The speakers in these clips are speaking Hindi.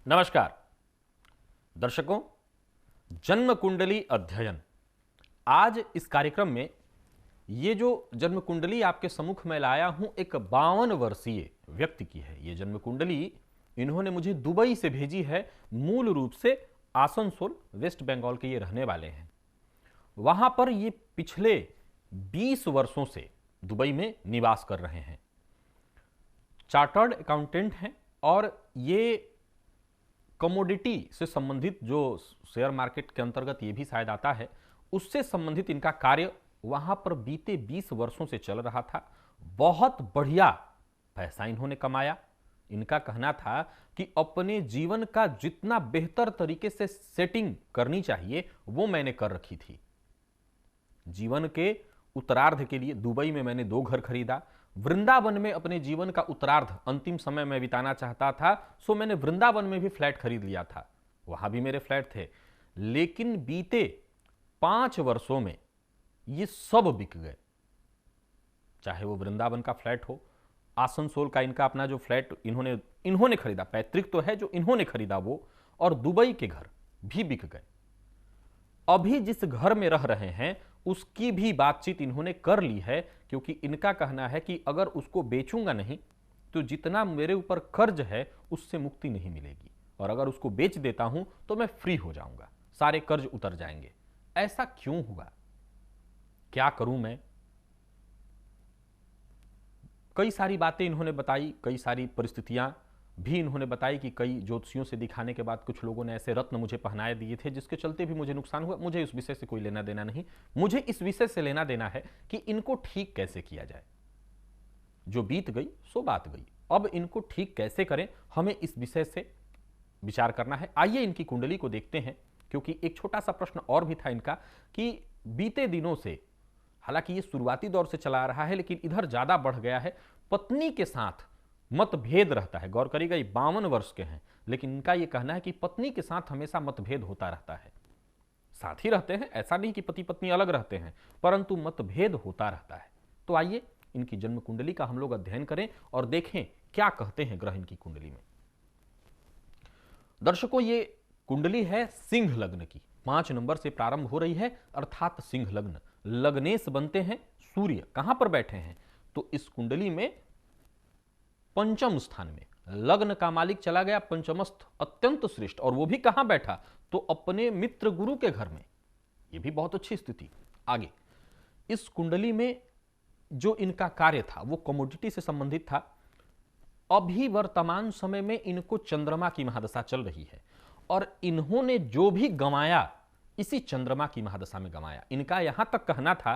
नमस्कार दर्शकों, जन्म कुंडली अध्ययन। आज इस कार्यक्रम में ये जो जन्म कुंडली आपके सम्मुख में लाया हूं, एक 52 वर्षीय व्यक्ति की है। ये जन्म कुंडली इन्होंने मुझे दुबई से भेजी है। मूल रूप से आसनसोल, वेस्ट बंगाल के ये रहने वाले हैं। वहां पर ये पिछले 20 वर्षों से दुबई में निवास कर रहे हैं। चार्टर्ड अकाउंटेंट हैं और ये कमोडिटी से संबंधित, जो शेयर मार्केट के अंतर्गत ये भी शायद आता है, उससे संबंधित इनका कार्य वहां पर बीते 20 वर्षों से चल रहा था। बहुत बढ़िया पैसा इन्होंने कमाया। इनका कहना था कि अपने जीवन का जितना बेहतर तरीके से सेटिंग करनी चाहिए वो मैंने कर रखी थी। जीवन के उत्तरार्ध के लिए दुबई में मैंने 2 घर खरीदा। वृंदावन में अपने जीवन का उत्तरार्ध, अंतिम समय में बिताना चाहता था, सो मैंने वृंदावन में भी फ्लैट खरीद लिया था। वहां भी मेरे फ्लैट थे। लेकिन बीते 5 वर्षों में ये सब बिक गए। चाहे वो वृंदावन का फ्लैट हो, आसनसोल का इनका अपना जो फ्लैट इन्होंने खरीदा, पैतृक तो है जो इन्होंने खरीदा वो, और दुबई के घर भी बिक गए। अभी जिस घर में रह रहे हैं उसकी भी बातचीत इन्होंने कर ली है, क्योंकि इनका कहना है कि अगर उसको बेचूंगा नहीं तो जितना मेरे ऊपर कर्ज है उससे मुक्ति नहीं मिलेगी, और अगर उसको बेच देता हूं तो मैं फ्री हो जाऊंगा, सारे कर्ज उतर जाएंगे। ऐसा क्यों हुआ, क्या करूं मैं? कई सारी बातें इन्होंने बताई, कई सारी परिस्थितियां भी इन्होंने बताई कि कई ज्योतिषियों से दिखाने के बाद कुछ लोगों ने ऐसे रत्न मुझे पहनाए दिए थे जिसके चलते भी मुझे नुकसान हुआ। मुझे इस विषय से कोई लेना देना नहीं। मुझे इस विषय से लेना देना है कि इनको ठीक कैसे किया जाए। जो बीत गई सो बात गई, अब इनको ठीक कैसे करें, हमें इस विषय से विचार करना है। आइए इनकी कुंडली को देखते हैं, क्योंकि एक छोटा सा प्रश्न और भी था इनका कि बीते दिनों से, हालांकि ये शुरुआती दौर से चला आ रहा है लेकिन इधर ज्यादा बढ़ गया है, पत्नी के साथ मतभेद रहता है। गौर करिएगा, ये 52 वर्ष के हैं, लेकिन इनका यह कहना है कि पत्नी के साथ हमेशा मतभेद होता रहता है। साथ ही रहते हैं, ऐसा नहीं कि पति पत्नी अलग रहते हैं, परंतु मतभेद होता रहता है। तो आइए इनकी जन्म कुंडली का हम लोग अध्ययन करें और देखें क्या कहते हैं ग्रह इनकी कुंडली में। दर्शकों, ये कुंडली है सिंह लग्न की। 5 नंबर से प्रारंभ हो रही है, अर्थात सिंह लग्न। लग्नेश बनते हैं सूर्य कहां पर बैठे हैं, तो इस कुंडली में पंचम स्थान में लग्न का मालिक चला गया, पंचमस्थ अत्यंत श्रेष्ठ, और वो भी कहां बैठा, तो अपने मित्र गुरु के घर में। ये भी बहुत अच्छी स्थिति। आगे इस कुंडली में जो इनका कार्य था वो कमोडिटी से संबंधित था। अभी वर्तमान समय में इनको चंद्रमा की महादशा चल रही है, और इन्होंने जो भी गंवाया इसी चंद्रमा की महादशा में गंवाया। इनका यहां तक कहना था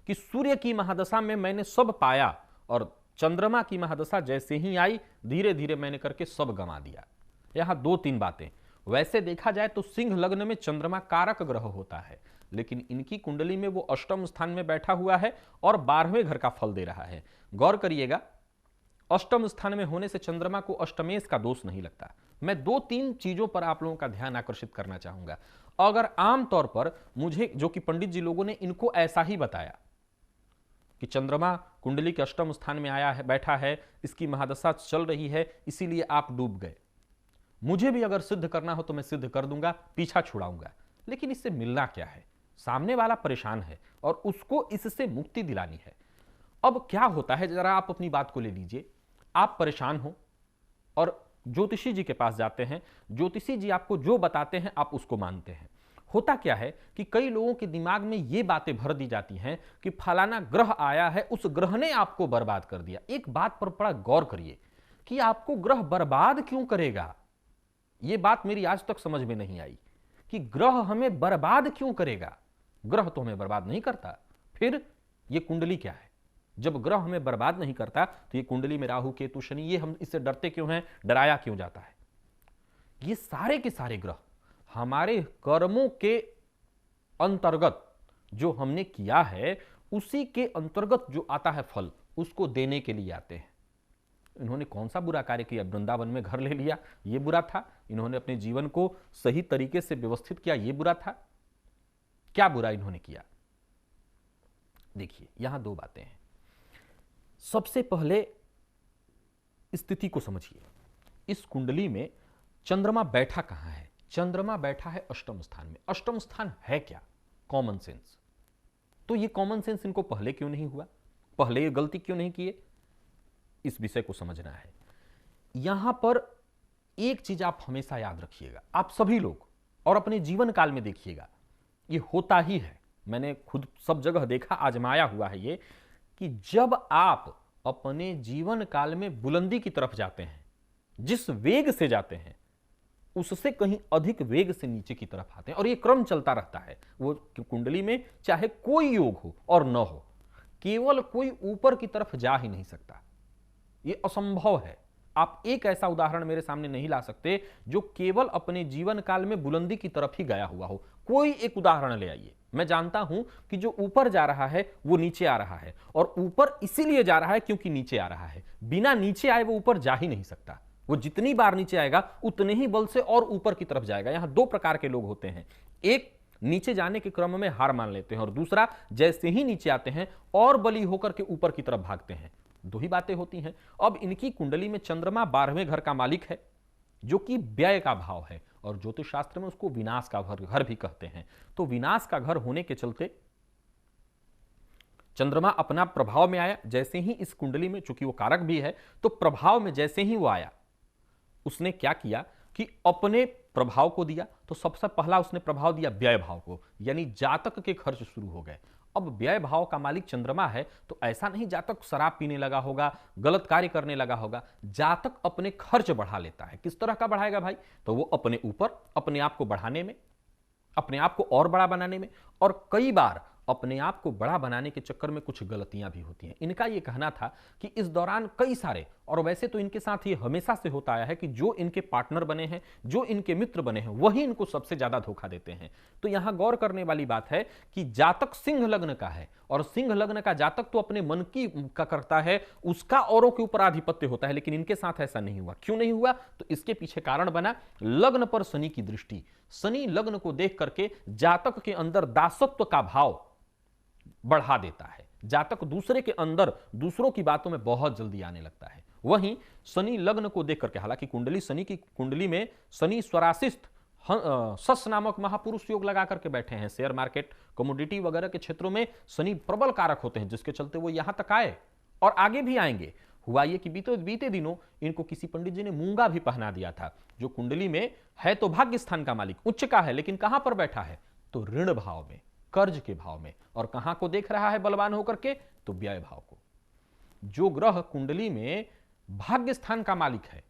कि सूर्य की महादशा में मैंने सब पाया, और चंद्रमा की महादशा जैसे ही आई धीरे धीरे मैंने करके सब गंवा दिया। यहां 2-3 बातें। वैसे देखा जाए तो सिंह लग्न में चंद्रमा कारक ग्रह होता है, लेकिन इनकी कुंडली में वो अष्टम स्थान में बैठा हुआ है और 12वें घर का फल दे रहा है। गौर करिएगा, अष्टम स्थान में होने से चंद्रमा को अष्टमेश का दोष नहीं लगता। मैं 2-3 चीजों पर आप लोगों का ध्यान आकर्षित करना चाहूंगा। अगर आमतौर पर मुझे, जो कि पंडित जी लोगों ने इनको ऐसा ही बताया कि चंद्रमा कुंडली के अष्टम स्थान में आया है, बैठा है, इसकी महादशा चल रही है, इसीलिए आप डूब गए। मुझे भी अगर सिद्ध करना हो तो मैं सिद्ध कर दूंगा, पीछा छुड़ाऊंगा, लेकिन इससे मिलना क्या है? सामने वाला परेशान है और उसको इससे मुक्ति दिलानी है। अब क्या होता है, जरा आप अपनी बात को ले लीजिए। आप परेशान हो और ज्योतिषी जी के पास जाते हैं, ज्योतिषी जी आपको जो बताते हैं आप उसको मानते हैं। होता क्या है कि कई लोगों के दिमाग में ये बातें भर दी जाती हैं कि फलाना ग्रह आया है, उस ग्रह ने आपको बर्बाद कर दिया। एक बात पर बड़ा गौर करिए कि आपको ग्रह बर्बाद क्यों करेगा। यह बात मेरी आज तक समझ में नहीं आई कि ग्रह हमें बर्बाद क्यों करेगा। ग्रह तो हमें बर्बाद नहीं करता, फिर यह कुंडली क्या है? जब ग्रह हमें बर्बाद नहीं करता तो ये कुंडली में राहु केतु शनि, ये हम इससे डरते क्यों हैं, डराया क्यों जाता है? ये सारे के सारे ग्रह हमारे कर्मों के अंतर्गत जो हमने किया है उसी के अंतर्गत जो आता है फल, उसको देने के लिए आते हैं। इन्होंने कौन सा बुरा कार्य किया? वृंदावन में घर ले लिया, यह बुरा था। इन्होंने अपने जीवन को सही तरीके से व्यवस्थित किया, यह बुरा था। क्या बुरा इन्होंने किया? देखिए, यहां 2 बातें हैं। सबसे पहले स्थिति को समझिए। इस कुंडली में चंद्रमा बैठा कहां है? चंद्रमा बैठा है अष्टम स्थान में। अष्टम स्थान है क्या? Common sense. तो ये कॉमन सेंस इनको पहले क्यों नहीं हुआ? पहले ये गलती क्यों नहीं किए? इस विषय को समझना है। यहां पर एक चीज आप हमेशा याद रखिएगा, आप सभी लोग, और अपने जीवन काल में देखिएगा, ये होता ही है। मैंने खुद सब जगह देखा, आजमाया हुआ है ये, कि जब आप अपने जीवन काल में बुलंदी की तरफ जाते हैं, जिस वेग से जाते हैं उससे कहीं अधिक वेग से नीचे की तरफ आते हैं, और ये क्रम चलता रहता है। वो कुंडली में चाहे कोई योग हो और न हो, केवल कोई ऊपर की तरफ जा ही नहीं सकता, ये असंभव है। आप एक ऐसा उदाहरण मेरे सामने नहीं ला सकते जो केवल अपने जीवन काल में बुलंदी की तरफ ही गया हुआ हो। कोई एक उदाहरण ले आइए। मैं जानता हूं कि जो ऊपर जा रहा है वो नीचे आ रहा है, और ऊपर इसीलिए जा रहा है क्योंकि नीचे आ रहा है। बिना नीचे आए वो ऊपर जा ही नहीं सकता। वो जितनी बार नीचे आएगा उतने ही बल से और ऊपर की तरफ जाएगा। यहां दो प्रकार के लोग होते हैं, एक नीचे जाने के क्रम में हार मान लेते हैं, और दूसरा जैसे ही नीचे आते हैं और बली होकर के ऊपर की तरफ भागते हैं। दो ही बातें होती हैं। अब इनकी कुंडली में चंद्रमा 12वें घर का मालिक है, जो कि व्यय का भाव है, और ज्योतिष शास्त्र में उसको विनाश का घर भी कहते हैं। तो विनाश का घर होने के चलते चंद्रमा अपना प्रभाव में आया। जैसे ही इस कुंडली में, चूंकि वो कारक भी है, तो प्रभाव में जैसे ही वो आया, उसने क्या किया कि अपने प्रभाव को दिया। तो सबसे पहला उसने प्रभाव दिया व्यय भाव को, यानी जातक के खर्च शुरू हो गए। अब व्यय भाव का मालिक चंद्रमा है, तो ऐसा नहीं जातक शराब पीने लगा होगा, गलत कार्य करने लगा होगा। जातक अपने खर्च बढ़ा लेता है। किस तरह का बढ़ाएगा भाई? तो वो अपने ऊपर, अपने आप को बढ़ाने में, अपने आप को और बड़ा बनाने में, और कई बार अपने आप को बड़ा बनाने के चक्कर में कुछ गलतियां भी होती हैं। इनका यह कहना था कि इस दौरान कई सारे, और वैसे तो इनके साथ ये हमेशा से होता आया है कि जो इनके पार्टनर बने हैं, जो इनके मित्र बने हैं, वही इनको सबसे ज्यादा धोखा देते हैं। तो यहां गौर करने वाली बात है कि जातक सिंह लग्न का है, और सिंह लग्न का जातक तो अपने मन की का करता है, उसका औरों के ऊपर आधिपत्य होता है। लेकिन इनके साथ ऐसा नहीं हुआ। क्यों नहीं हुआ? तो इसके पीछे कारण बना लग्न पर शनि की दृष्टि। शनि लग्न को देख करके जातक के अंदर दासत्व का भाव बढ़ा देता है। जातक दूसरे के अंदर, दूसरों की बातों में बहुत जल्दी आने लगता है। वहीं शनि लग्न को देख करके, हालांकि कुंडली, शनि की कुंडली में शनि स्वराशिस्थ सस नामक महापुरुष योग लगा करके बैठे हैं। शेयर मार्केट, कमोडिटी वगैरह के क्षेत्रों में शनि प्रबल कारक होते हैं, जिसके चलते वो यहां तक आए और आगे भी आएंगे। हुआ ये कि बीते दिनों इनको किसी पंडित जी ने मूंगा भी पहना दिया था, जो कुंडली में है तो भाग्य स्थान का मालिक, उच्च का है, लेकिन कहां पर बैठा है? तो ऋण भाव में, कर्ज के भाव में। और कहां को देख रहा है बलवान होकर के? तो व्यय भाव को। जो ग्रह कुंडली में भाग्य स्थान का मालिक है,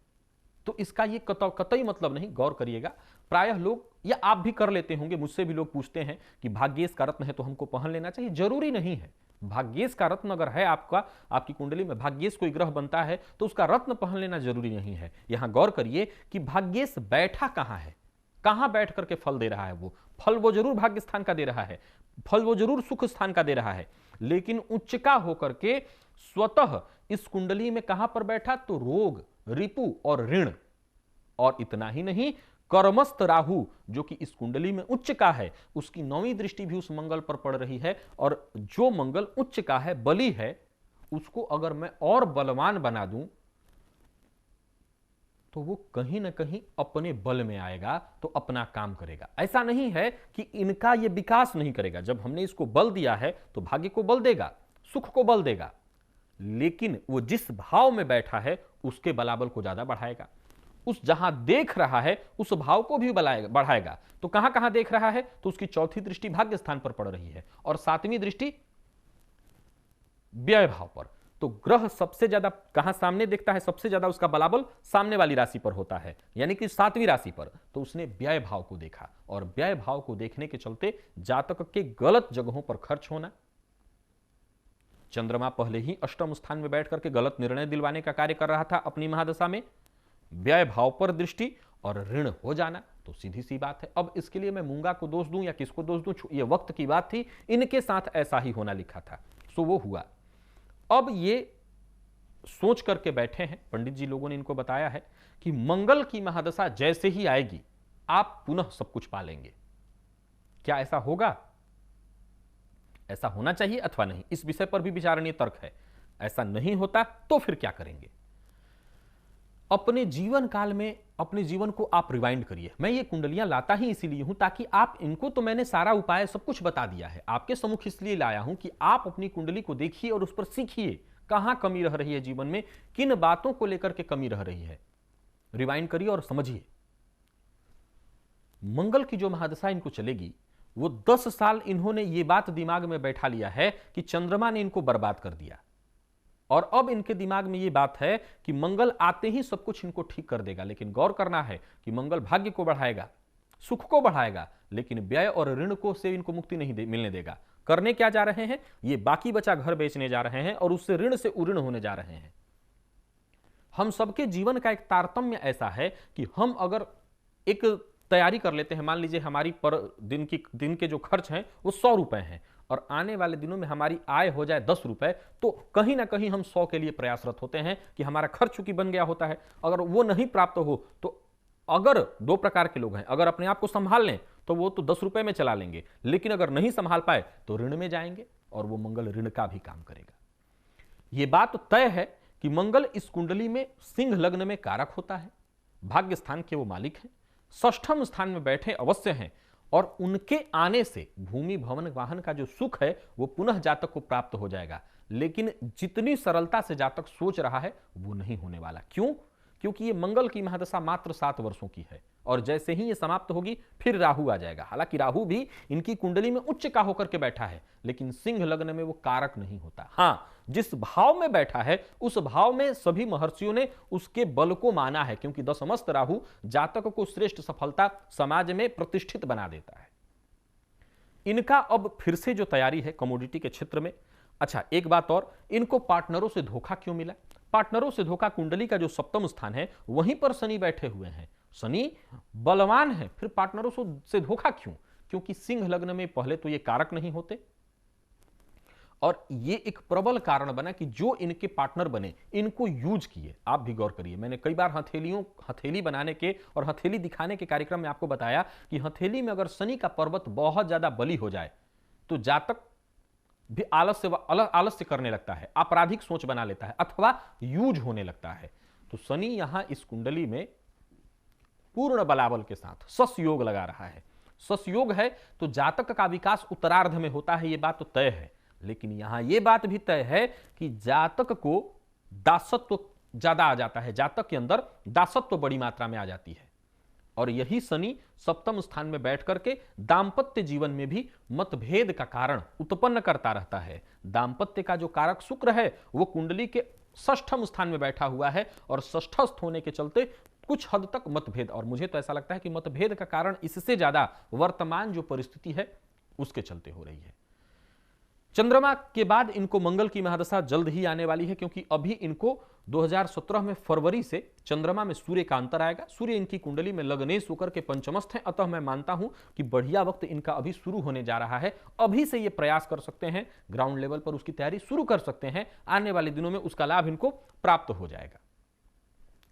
तो इसका ये कतई मतलब नहीं, गौर करिएगा। प्रायः लोग, या आप भी कर लेते होंगे, मुझसे भी लोग पूछते हैं कि भाग्येश का रत्न है तो हमको पहन लेना चाहिए। जरूरी नहीं है। भाग्येश का रत्न अगर है आपका, आपकी कुंडली में भाग्येश कोई ग्रह बनता है, तो उसका रत्न पहन लेना जरूरी नहीं है। यहां गौर करिए कि भाग्येश बैठा कहां है, कहां बैठ करके फल दे रहा है। वो फल वो जरूर भाग्य स्थान का दे रहा है, फल वो जरूर सुख स्थान का दे रहा है, लेकिन उच्च का होकर के स्वतः इस कुंडली में कहां पर बैठा? तो रोग, रिपु और ऋण। और इतना ही नहीं, कर्मस्थ राहु, जो कि इस कुंडली में उच्च का है, उसकी 9वीं दृष्टि भी उस मंगल पर पड़ रही है। और जो मंगल उच्च का है, बली है, उसको अगर मैं और बलवान बना दूं तो वो कहीं ना कहीं अपने बल में आएगा, तो अपना काम करेगा। ऐसा नहीं है कि इनका ये विकास नहीं करेगा। जब हमने इसको बल दिया है तो भाग्य को बल देगा, सुख को बल देगा, लेकिन वो जिस भाव में बैठा है उसके बलाबल को ज्यादा बढ़ाएगा। उस जहां देख रहा है उस भाव को भी बढ़ाएगा। तो कहां कहां देख रहा है? तो उसकी 4थी दृष्टि भाग्य स्थान पर पड़ रही है, और 7वीं दृष्टि व्यय भाव पर। तो ग्रह सबसे ज्यादा कहां सामने देखता है? सबसे ज्यादा उसका बलाबल सामने वाली राशि पर होता है, यानी कि 7वीं राशि पर। तो उसने व्यय भाव को देखा, और व्यय भाव को देखने के चलते जातक के गलत जगहों पर खर्च होना। चंद्रमा पहले ही अष्टम स्थान में बैठ करके गलत निर्णय दिलवाने का कार्य कर रहा था अपनी महादशा में। व्यय भाव पर दृष्टि और ऋण हो जाना, तो सीधी सी बात है। अब इसके लिए मैं मूंगा को दोष दूं या किसको दोष दूं? ये वक्त की बात थी, इनके साथ ऐसा ही होना लिखा था, सो वो हुआ। अब ये सोच करके बैठे हैं, पंडित जी लोगों ने इनको बताया है कि मंगल की महादशा जैसे ही आएगी आप पुनः सब कुछ पालेंगे। क्या ऐसा होगा? ऐसा होना चाहिए अथवा नहीं, इस विषय पर भी विचारणीय तर्क है। ऐसा नहीं होता तो फिर क्या करेंगे? अपने जीवन काल में अपने जीवन को आप रिवाइंड करिए। मैं ये कुंडलियां लाता ही इसीलिए हूं ताकि आप इनको, तो मैंने सारा उपाय सब कुछ बता दिया है, आपके सम्मुख इसलिए लाया हूं कि आप अपनी कुंडली को देखिए और उस पर सीखिए कहां कमी रह रही है जीवन में, किन बातों को लेकर के कमी रह रही है। रिवाइंड करिए और समझिए। मंगल की जो महादशा इनको चलेगी वो 10 साल इन्होंने ये बात दिमाग में बैठा लिया है कि चंद्रमा ने इनको बर्बाद कर दिया, और अब इनके दिमाग में ये बात है कि मंगल आते ही सब कुछ इनको ठीक कर देगा। लेकिन गौर करना है कि मंगल भाग्य को बढ़ाएगा, सुख को बढ़ाएगा, लेकिन व्यय और ऋण को से इनको मुक्ति नहीं मिलने देगा। करने क्या जा रहे हैं, ये बाकी बचा घर बेचने जा रहे हैं और उससे ऋण से उऋण होने जा रहे हैं। हम सबके जीवन का एक तारतम्य ऐसा है कि हम अगर एक तैयारी कर लेते हैं, मान लीजिए हमारी पर दिन के जो खर्च हैं वो 100 रुपए हैं और आने वाले दिनों में हमारी आय हो जाए 10 रुपए, तो कहीं ना कहीं हम 100 के लिए प्रयासरत होते हैं कि हमारा खर्च चूंकि बन गया होता है। अगर वो नहीं प्राप्त हो तो अगर 2 प्रकार के लोग हैं, अगर अपने आप को संभाल लें तो वो तो 10 रुपए में चला लेंगे, लेकिन अगर नहीं संभाल पाए तो ऋण में जाएंगे और वो मंगल ऋण का भी काम करेगा। ये बात तय है कि मंगल इस कुंडली में सिंह लग्न में कारक होता है, भाग्य स्थान के वो मालिक हैं, षष्ठम स्थान में बैठे अवश्य हैं, और उनके आने से भूमि भवन वाहन का जो सुख है वो पुनः जातक को प्राप्त हो जाएगा। लेकिन जितनी सरलता से जातक सोच रहा है वो नहीं होने वाला। क्यों? क्योंकि ये मंगल की महादशा मात्र 7 वर्षों की है और जैसे ही ये समाप्त होगी फिर राहु आ जाएगा। हालांकि राहु भी इनकी कुंडली में उच्च का होकर के बैठा है, लेकिन सिंह लग्न में वो कारक नहीं होता। हां, जिस भाव में बैठा है उस भाव में सभी महर्षियों ने उसके बल को माना है, क्योंकि दशमस्त राहु जातक को श्रेष्ठ सफलता समाज में प्रतिष्ठित बना देता है। इनका अब फिर से जो तैयारी है कमोडिटी के क्षेत्र में। अच्छा, एक बात और, इनको पार्टनरों से धोखा क्यों मिला? पार्टनरों से धोखा, कुंडली का जो सप्तम स्थान है वहीं पर शनि बैठे हुए हैं, शनि बलवान है, फिर पार्टनरों से धोखा क्यों? क्योंकि सिंह लग्न में पहले तो ये कारक नहीं होते और ये एक प्रबल कारण बना कि जो इनके पार्टनर बने इनको यूज किए। आप भी गौर करिए, मैंने कई बार हथेली बनाने के और हथेली दिखाने के कार्यक्रम में आपको बताया कि हथेली में अगर शनि का पर्वत बहुत ज्यादा बली हो जाए तो जातक भी आलस्य करने लगता है, आपराधिक सोच बना लेता है अथवा यूज होने लगता है। तो शनि यहां इस कुंडली में पूर्ण बलाबल के साथ सस योग लगा रहा है। सस योग है तो जातक का विकास उत्तरार्ध में होता है, यह बात तो तय है। लेकिन यहां यह बात भी तय है कि जातक को दासत्व ज्यादा आ जाता है, जातक के अंदर दासत्व बड़ी मात्रा में आ जाती है और यही शनि सप्तम स्थान में बैठ करके दाम्पत्य जीवन में भी मतभेद का कारण उत्पन्न करता रहता है। दाम्पत्य का जो कारक शुक्र है वो कुंडली के षष्ठम स्थान में बैठा हुआ है और षष्ठस्थ होने के चलते कुछ हद तक मतभेद, और मुझे तो ऐसा लगता है कि मतभेद का कारण इससे ज्यादा वर्तमान जो परिस्थिति है उसके चलते हो रही है। चंद्रमा के बाद इनको मंगल की महादशा जल्द ही आने वाली है, क्योंकि अभी इनको 2017 में फरवरी से चंद्रमा में सूर्य का अंतर आएगा। सूर्य इनकी कुंडली में लग्नेश होकर के पंचमस्थ हैं, अतः मैं मानता हूं कि बढ़िया वक्त इनका अभी शुरू होने जा रहा है। अभी से ये प्रयास कर सकते हैं, ग्राउंड लेवल पर उसकी तैयारी शुरू कर सकते हैं, आने वाले दिनों में उसका लाभ इनको प्राप्त हो जाएगा।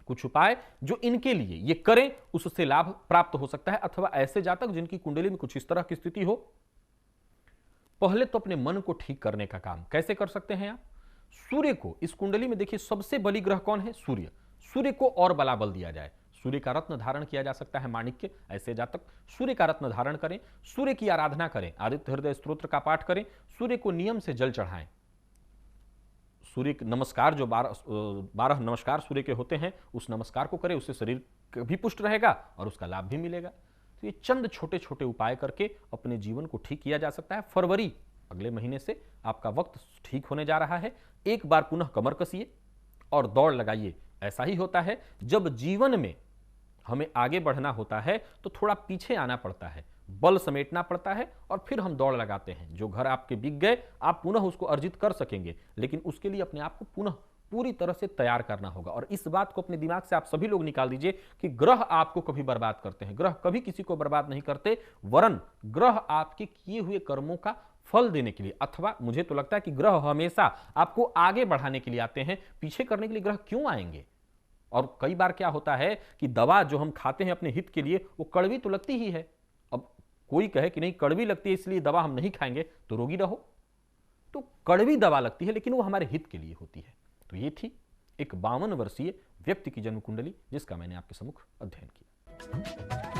कुछ उपाय जो इनके लिए ये करें उससे लाभ प्राप्त हो सकता है, अथवा ऐसे जातक जिनकी कुंडली में कुछ इस तरह की स्थिति हो। पहले तो अपने मन को ठीक करने का काम कैसे कर सकते हैं आप? सूर्य को इस कुंडली में देखिए, सबसे बली ग्रह कौन है? सूर्य। सूर्य को और बलाबल दिया जाए, सूर्य का रत्न धारण किया जा सकता है, माणिक्य। ऐसे जातक सूर्य का रत्न धारण करें, सूर्य की आराधना करें, आदित्य हृदय स्तोत्र का पाठ करें, सूर्य को नियम से जल चढ़ाएं। सूर्य नमस्कार जो 12 नमस्कार सूर्य के होते हैं उस नमस्कार को करें, उससे शरीर भी पुष्ट रहेगा और उसका लाभ भी मिलेगा। तो ये चंद छोटे छोटे उपाय करके अपने जीवन को ठीक किया जा सकता है। फरवरी अगले महीने से आपका वक्त ठीक होने जा रहा है। एक बार पुनः कमर कसिए और दौड़ लगाइए। ऐसा ही होता है जब जीवन में हमें आगे बढ़ना होता है तो थोड़ा पीछे आना पड़ता है, बल समेटना पड़ता है और फिर हम दौड़ लगाते हैं। जो घर आपके बिक गए आप पुनः उसको अर्जित कर सकेंगे, लेकिन उसके लिए अपने आप को पुनः पूरी तरह से तैयार करना होगा। और इस बात को अपने दिमाग से आप सभी लोग निकाल दीजिए कि ग्रह आपको कभी बर्बाद करते हैं, ग्रह कभी किसी को बर्बाद नहीं करते, वरन ग्रह आपके किए हुए कर्मों का फल देने के लिए, अथवा मुझे तो लगता है कि ग्रह हमेशा आपको आगे बढ़ाने के लिए आते हैं। पीछे करने के लिए ग्रह क्यों आएंगे? और कई बार क्या होता है कि दवा जो हम खाते हैं अपने हित के लिए वो कड़वी तो लगती ही है। अब कोई कहे कि नहीं कड़वी लगती है इसलिए दवा हम नहीं खाएंगे, तो रोगी रहो। तो कड़वी दवा लगती है लेकिन वो हमारे हित के लिए होती है। तो ये थी एक 52 वर्षीय व्यक्ति की जन्म कुंडली जिसका मैंने आपके सम्मुख अध्ययन किया।